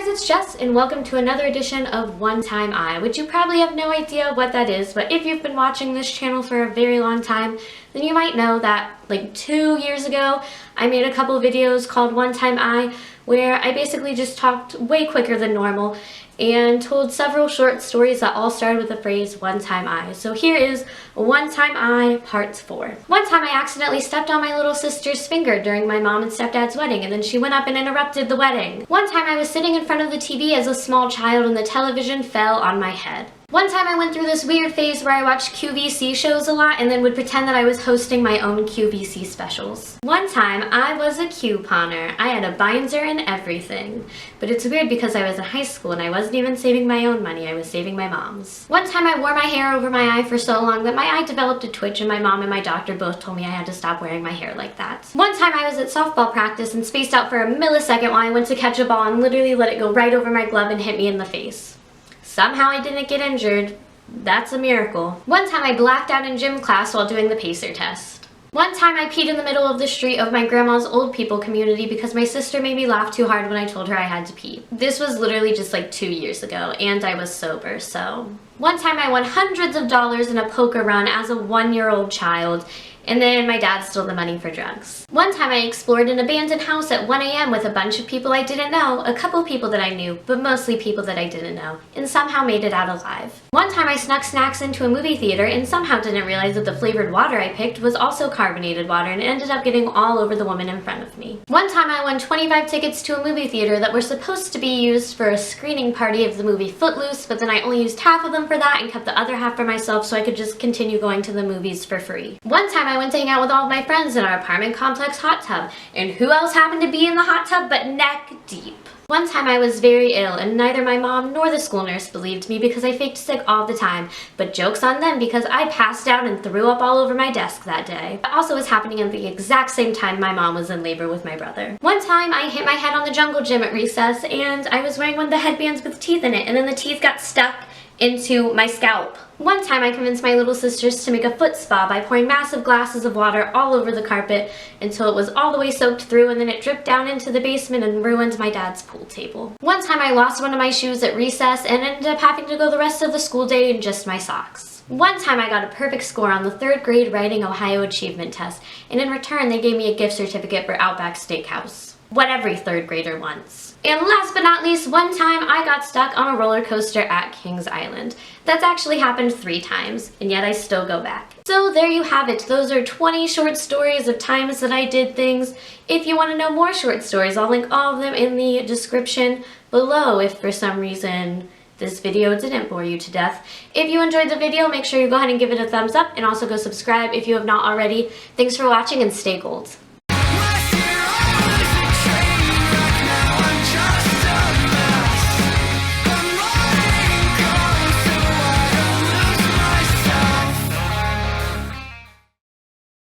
guys, it's Jess and welcome to another edition of One Time I, which you probably have no idea what that is, but if you've been watching this channel for a very long time, then you might know that like 2 years ago, I made a couple videos called One Time I, where I basically just talked way quicker than normal and told several short stories that all started with the phrase One Time I. So here is One Time I Part 4. One time I accidentally stepped on my little sister's finger during my mom and stepdad's wedding, and then she went up and interrupted the wedding. One time I was sitting in front of the TV as a small child and the television fell on my head. One time I went through this weird phase where I watched QVC shows a lot and then would pretend that I was hosting my own QVC specials. One time I was a couponer. I had a binder and everything. But it's weird because I was in high school and I wasn't even saving my own money, I was saving my mom's. One time I wore my hair over my eye for so long that my eye developed a twitch and my mom and my doctor both told me I had to stop wearing my hair like that. One time I was at softball practice and spaced out for a millisecond while I went to catch a ball and literally let it go right over my glove and hit me in the face. Somehow I didn't get injured. That's a miracle. One time I blacked out in gym class while doing the pacer test. One time I peed in the middle of the street of my grandma's old people community because my sister made me laugh too hard when I told her I had to pee. This was literally just like 2 years ago and I was sober, so. One time I won hundreds of dollars in a poker run as a 1-year-old child, and then my dad stole the money for drugs. One time I explored an abandoned house at 1 a.m. with a bunch of people I didn't know, a couple people that I knew, but mostly people that I didn't know, and somehow made it out alive. One time I snuck snacks into a movie theater and somehow didn't realize that the flavored water I picked was also carbonated water and ended up getting all over the woman in front of me. One time I won 25 tickets to a movie theater that were supposed to be used for a screening party of the movie Footloose, but then I only used half of them for that and kept the other half for myself so I could just continue going to the movies for free. One time I went to hang out with all of my friends in our apartment complex hot tub, and who else happened to be in the hot tub but neck deep? One time I was very ill and neither my mom nor the school nurse believed me because I faked sick all the time, but joke's on them because I passed out and threw up all over my desk that day. That also was happening at the exact same time my mom was in labor with my brother. One time I hit my head on the jungle gym at recess and I was wearing one of the headbands with teeth in it, and then the teeth got stuck into my scalp. One time I convinced my little sisters to make a foot spa by pouring massive glasses of water all over the carpet until it was all the way soaked through, and then it dripped down into the basement and ruined my dad's pool table. One time I lost one of my shoes at recess and ended up having to go the rest of the school day in just my socks. One time I got a perfect score on the 3rd grade writing Ohio achievement test, and in return they gave me a gift certificate for Outback Steakhouse. What every 3rd grader wants. And last but not least, one time I got stuck on a roller coaster at Kings Island. That's actually happened 3 times, and yet I still go back. So there you have it. Those are 20 short stories of times that I did things. If you want to know more short stories, I'll link all of them in the description below if for some reason this video didn't bore you to death. If you enjoyed the video, make sure you go ahead and give it a thumbs up and also go subscribe if you have not already. Thanks for watching and stay gold.